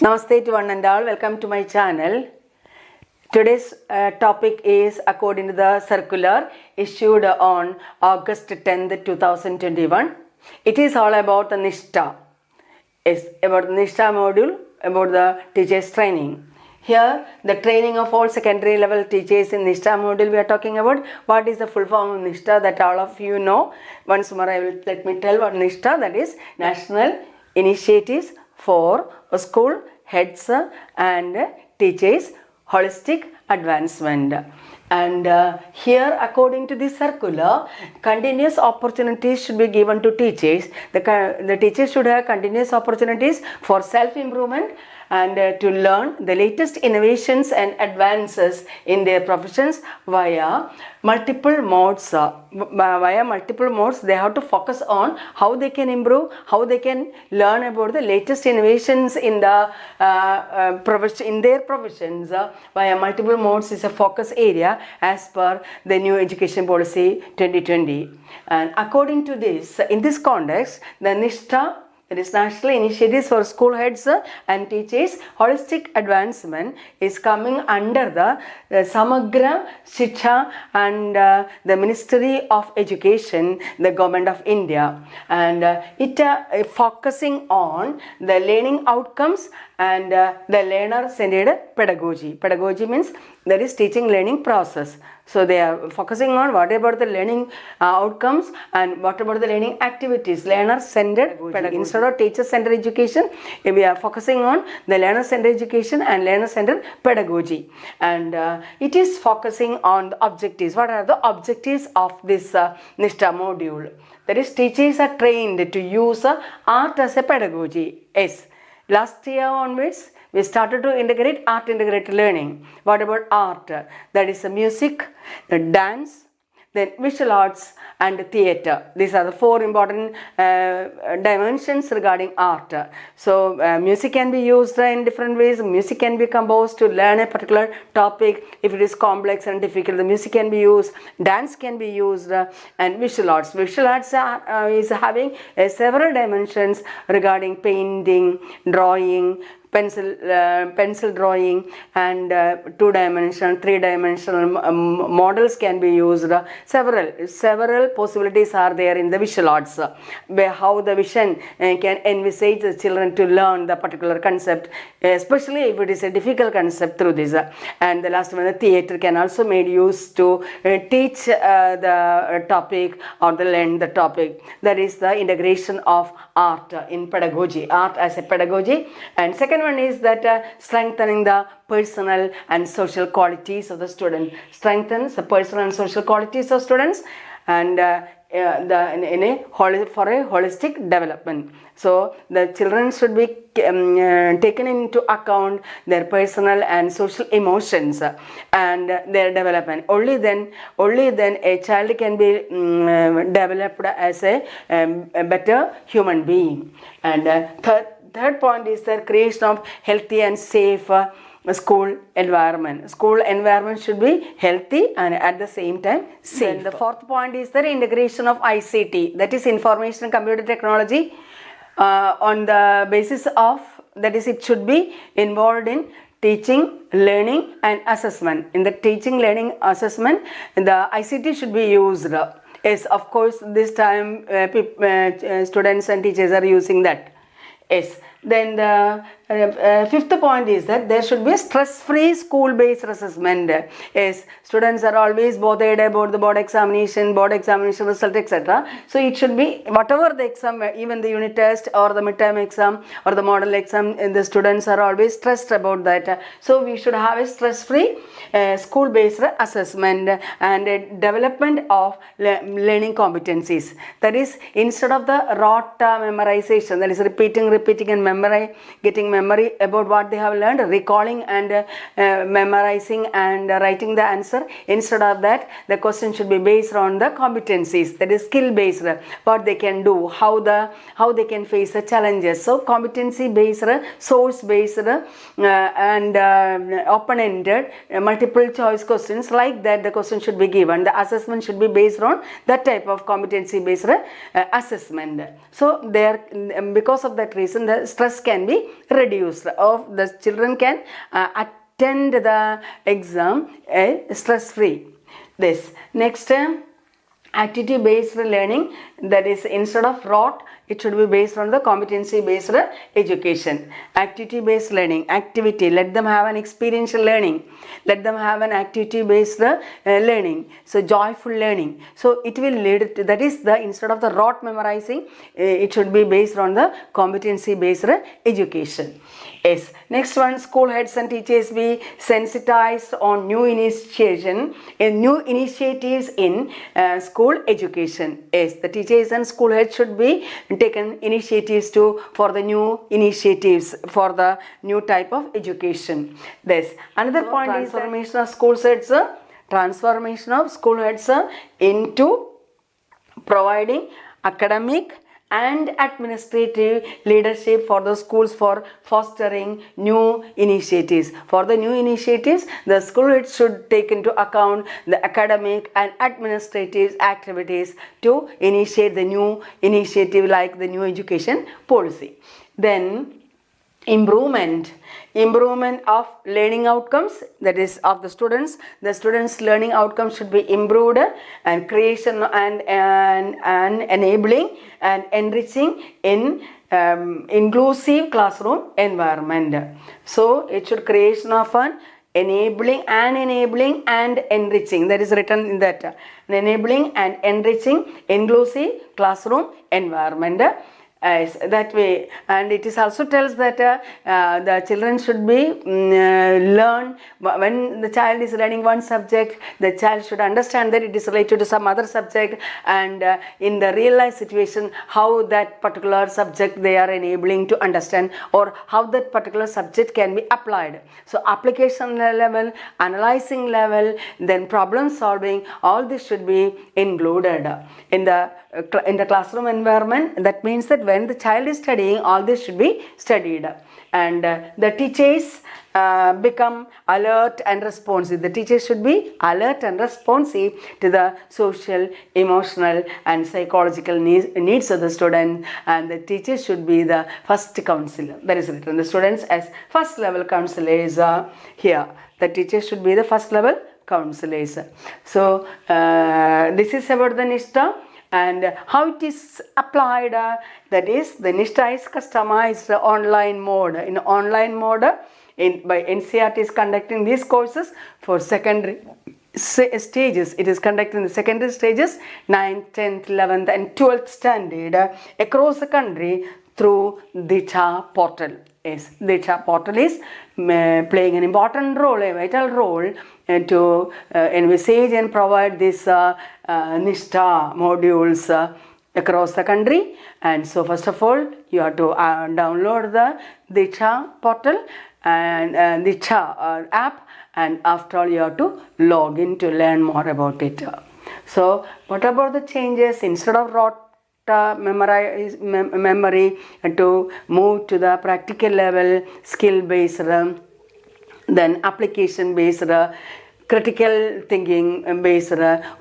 Namaste to one and all. Welcome to my channel. Today's topic is according to the circular issued on August 10th, 2021. It is all about the Nishtha. It's about the Nishtha module, about the teachers training. Here, the training of all secondary level teachers in Nishtha module we are talking about. What is the full form of Nishtha that all of you know? Once more, let me tell what Nishtha, that is National Initiatives for School Heads and Teachers Holistic Advancement. And here, according to this circular, continuous opportunities should be given to teachers. The teachers should have continuous opportunities for self-improvement and to learn the latest innovations and advances in their professions via multiple modes. They have to focus on how they can improve, how they can learn about the latest innovations in the in their professions via multiple modes is a focus area as per the new education policy 2020. And according to this, in this context, the Nishtha, that is National Initiatives for School Heads and Teachers Holistic Advancement, is coming under the Samagra Shiksha and the Ministry of Education, the Government of India. And it focusing on the learning outcomes and the learner-centered pedagogy. Pedagogy means that is teaching learning process. So they are focusing on what about the learning outcomes and what about the learning activities, learner-centered pedagogy. Instead of teacher-centered education, we are focusing on the learner-centered education and learner-centered pedagogy. And it is focusing on the objectives. What are the objectives of this Nishtha module? That is, teachers are trained to use art as a pedagogy. Yes. Last year onwards, we started to integrate art-integrated learning. What about art? That is music, dance, then visual arts and theatre. These are the four important dimensions regarding art. So music can be used in different ways. Music can be composed to learn a particular topic. If it is complex and difficult, the music can be used. Dance can be used and visual arts. Visual arts is having several dimensions regarding painting, drawing, pencil drawing, and two-dimensional, three-dimensional models can be used. Several possibilities are there in the visual arts, where how the vision can envisage the children to learn the particular concept, especially if it is a difficult concept through this. And the last one, the theatre can also made use to teach the topic or the learn the topic. That is the integration of art in pedagogy, art as a pedagogy. And second one is that strengthening the personal and social qualities of the student. Strengthens the personal and social qualities of students and for a holistic development. So the children should be taken into account their personal and social emotions and their development. Only then a child can be developed as a better human being. And third point is the creation of healthy and safe school environment. School environment should be healthy and at the same time safe. And the fourth point is the integration of ICT, that is information and computer technology, on the basis of, that is, it should be involved in teaching, learning and assessment. In the teaching, learning, assessment, the ICT should be used. Yes, of course, this time students and teachers are using that. Yes. Then the fifth point is that there should be a stress-free school-based assessment. Yes, students are always bothered about the board examination result, etc. So it should be whatever the exam, even the unit test or the midterm exam or the model exam, the students are always stressed about that. So we should have a stress-free school-based assessment and a development of learning competencies. That is, instead of the rote memorization, that is repeating and getting memory about what they have learned, recalling and memorizing and writing the answer. Instead of that, the question should be based on the competencies, that is skill based, what they can do, how they can face the challenges. So competency based, source based and open-ended multiple choice questions, like that the question should be given. The assessment should be based on that type of competency based assessment. So there, because of that reason, the stress can be reduced, or the children can attend the exam stress free. This next activity based learning, that is instead of rote it should be based on the competency based education. Activity based learning, activity, let them have an experiential learning, let them have an activity based learning, so joyful learning. So it will lead to, that is the, instead of the rote memorizing, it should be based on the competency based education. Yes. Next one, school heads and teachers be sensitized on new initiation and new initiatives in school education. Yes, the teachers and school heads should be taken initiatives for the new initiatives for the new type of education. This another point is transformation of school heads, transformation of school heads into providing academic and administrative leadership for the schools for fostering new initiatives. For the new initiatives, the school heads should take into account the academic and administrative activities to initiate the new initiative like the new education policy. Then improvement of learning outcomes, that is of the students learning outcomes should be improved, and creation and enabling and enriching in inclusive classroom environment. So it should creation of an enabling and enriching, that is written in that, enabling and enriching inclusive classroom environment. That way, and it is also tells that the children should be learn, when the child is learning one subject, the child should understand that it is related to some other subject, and in the real life situation how that particular subject they are enabling to understand, or how that particular subject can be applied. So application level, analyzing level, then problem solving, all this should be included in the classroom environment. That means that when the child is studying, all this should be studied, and the teachers become alert and responsive. The teachers should be alert and responsive to the social, emotional and psychological needs of the student, and the teachers should be the first counselor. That is written, the students as first level counselors here. The teachers should be the first level counselors. So this is about the Nishta and how it is applied. That is, the Nishta is customized online mode. In online mode, by NCERT is conducting these courses for secondary stages. It is conducting the secondary stages, 9th, 10th, 11th and 12th standard across the country through Diksha portal. Yes, Diksha portal is playing an important role, a vital role to envisage and provide this Nishta modules across the country. And so first of all, you have to download the Diksha portal and Diksha app, and after all you have to log in to learn more about it. So what about the changes? Instead of rote memory, to move to the practical level, skill based, then application based, critical thinking based,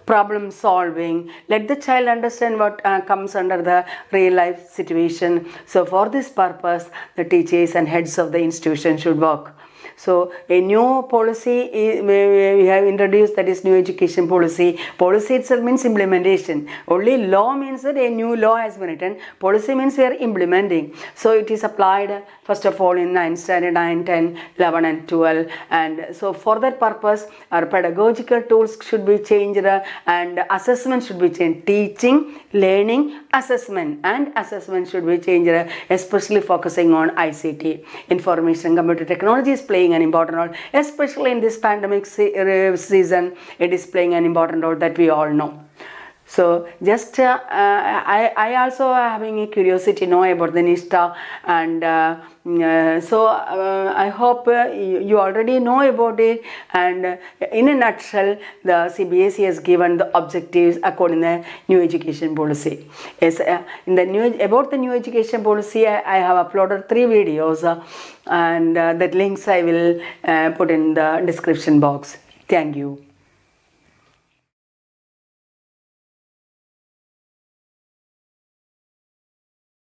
problem solving. Let the child understand what comes under the real life situation. So for this purpose, the teachers and heads of the institution should work. So a new policy we have introduced, that is new education policy. Policy itself means implementation. Only law means that a new law has been written. Policy means we are implementing. So it is applied first of all in 9th standard, 9, 10, 11 and 12. And so for that purpose, our pedagogical tools should be changed and assessment should be changed. Teaching, learning, assessment should be changed, especially focusing on ICT. Information and computer technology is playing an important role, especially in this pandemic season. It is playing an important role, that we all know. So just I also having a curiosity to know about the Nishta, and so I hope you already know about it. And in a nutshell, the CBSE has given the objectives according to the new education policy. Yes, in the about the new education policy, I have uploaded 3 videos, and that links I will put in the description box. Thank you.